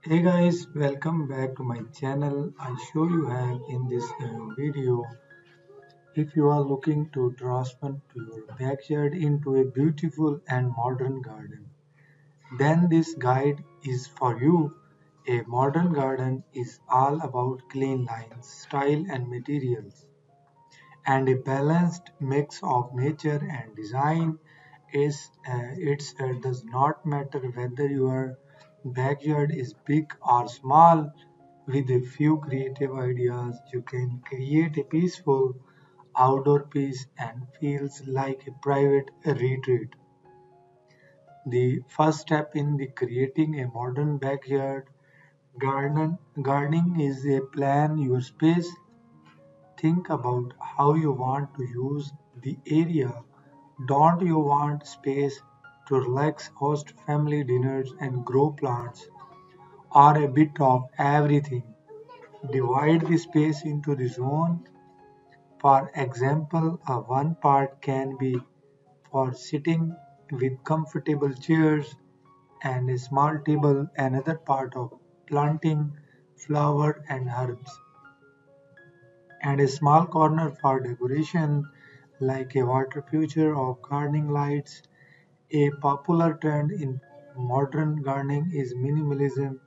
Hey guys, welcome back to my channel. I show you have in this video if you are looking to transform to your backyard into a beautiful and modern garden, then this guide is for you. A modern garden is all about clean lines, style and materials, and a balanced mix of nature and design. It does not matter whether your backyard is big or small. With a few creative ideas, you can create a peaceful outdoor piece and feels like a private retreat. The first step in the creating a modern backyard gardening is a plan your space. Think about how you want to use the area. Don't you want space to relax, host family dinners, and grow plants, or a bit of everything? Divide the space into the zone. For example, a one part can be for sitting with comfortable chairs and a small table, another part of planting flower and herbs, and a small corner for decoration like a water feature or gardening lights. A popular trend in modern gardening is minimalism,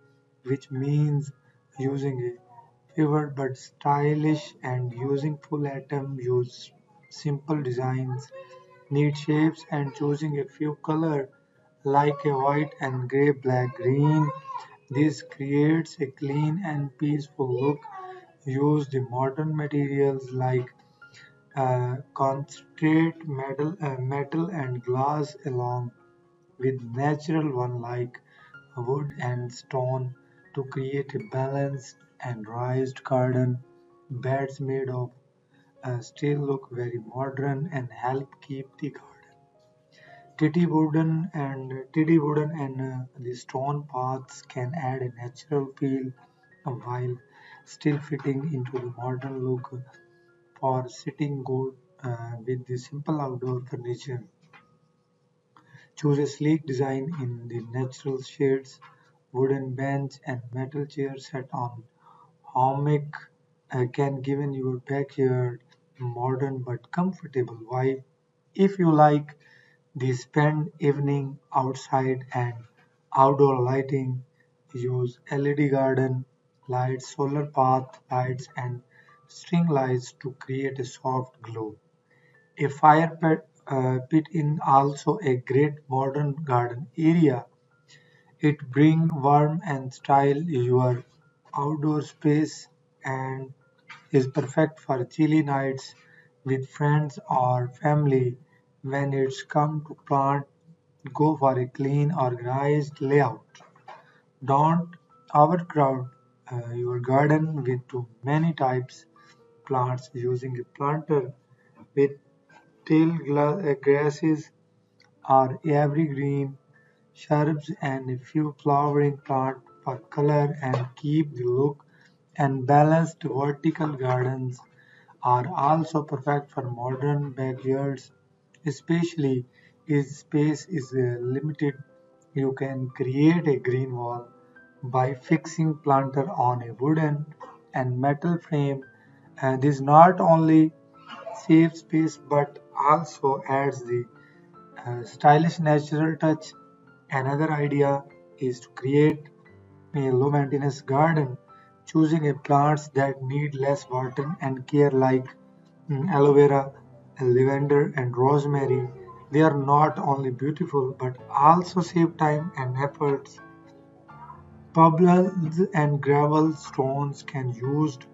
which means using a fewer but stylish and using full atom use simple designs, neat shapes and choosing a few colors like a white and gray, black, green. This creates a clean and peaceful look. Use the modern materials like concentrate metal and glass along with natural one like wood and stone to create a balanced and raised garden. Beds made of still look very modern and help keep the garden. Titty wooden and the stone paths can add a natural feel while still fitting into the modern look for sitting good with the simple outdoor furniture. Choose a sleek design in the natural shades, wooden bench and metal chair set on hammock can give in your backyard modern but comfortable vibe. If you like the spend evening outside and outdoor lighting, use LED garden lights, solar path lights and string lights to create a soft glow. A fire pit is also a great modern garden area. It brings warmth and style your outdoor space and is perfect for chilly nights with friends or family. When it's come to plant, go for a clean, organized layout. Don't overcrowd your garden with too many types plants using a planter with grasses are evergreen shrubs and a few flowering plants for color and keep the look, and balanced vertical gardens are also perfect for modern backyards, especially if space is limited. You can create a green wall by fixing planter on a wooden and metal frame. And this not only saves space but also adds the stylish natural touch. Another idea is to create a low maintenance garden, choosing a plants that need less water and care like aloe vera, lavender and rosemary. They are not only beautiful but also save time and efforts. Pebbles and gravel stones can used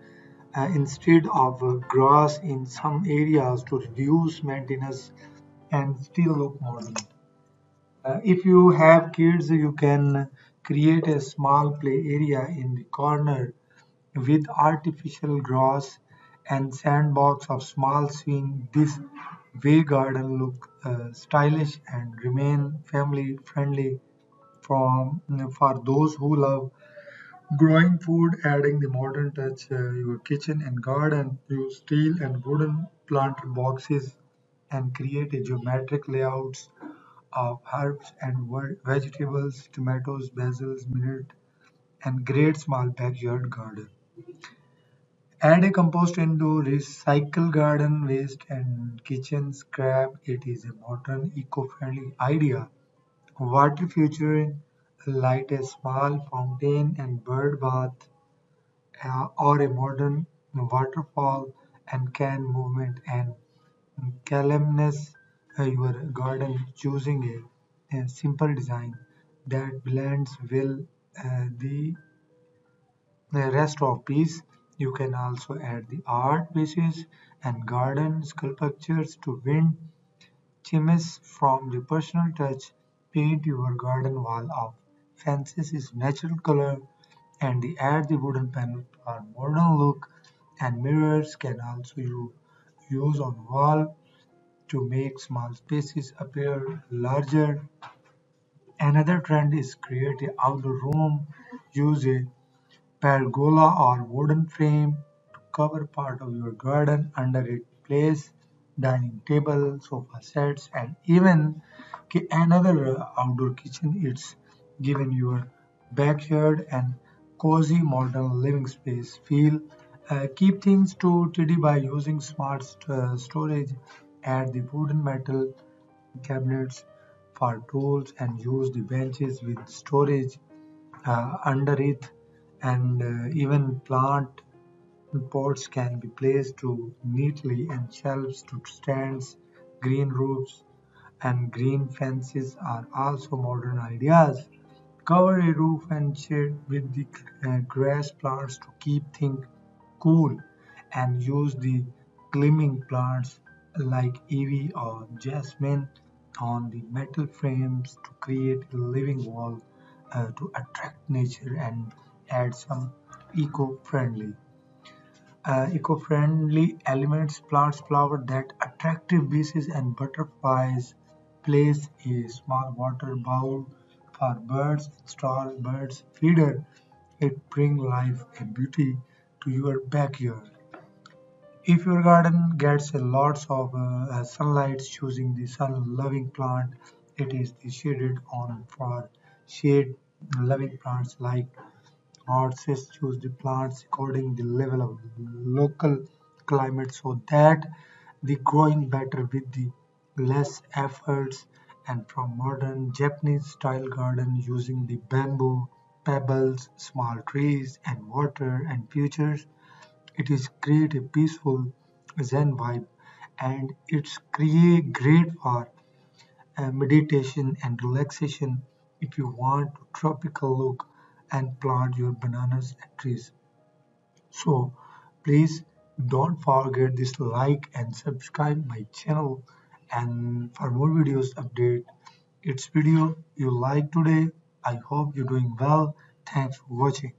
instead of grass in some areas to reduce maintenance and still look modern. If you have kids, you can create a small play area in the corner with artificial grass and sandbox of small swing. This way garden look stylish and remain family friendly from for those who love growing food, adding the modern touch. Your kitchen and garden use steel and wooden planter boxes and create a geometric layouts of herbs and vegetables, tomatoes, basils, mint, and great small backyard garden. Add a compost into recycle garden waste and kitchen scrap. It is a modern eco-friendly idea. Water featuring light a small fountain and bird bath or a modern waterfall and can movement and calmness your garden choosing a simple design that blends well the rest of piece. You can also add the art pieces and garden sculptures to win chimes from the personal touch. Paint your garden wall of fences is natural color and the add the wooden panel for modern look and mirrors can also you use on wall to make small spaces appear larger. Another trend is create a outdoor room. Use a pergola or wooden frame to cover part of your garden. Under it, place dining table, sofa sets, and even another outdoor kitchen. It's given your backyard and cozy modern living space feel. Keep things to tidy by using smart storage. Add the wooden metal cabinets for tools and use the benches with storage underneath and even plant pots can be placed to neatly and shelves to stands. Green roofs and green fences are also modern ideas. Cover a roof and shade with the grass plants to keep things cool and use the climbing plants like ivy or jasmine on the metal frames to create a living wall to attract nature and add some eco-friendly elements, plants, flowers that attractive bees and butterflies. Place a small water bowl for birds, install birds feeder. It bring life and beauty to your backyard. If your garden gets a lots of sunlight, choosing the sun-loving plant, it is the shaded on for shade-loving plants like horses. Choose the plants according the level of local climate so that the growing better with the less efforts and from modern Japanese style garden using the bamboo, pebbles, small trees and water and futures. It is create a peaceful Zen vibe and it's create great for meditation and relaxation if you want to tropical look and plant your bananas and trees. So please don't forget this like and subscribe my channel and for more videos update its video you like today. I hope you're doing well. Thanks for watching.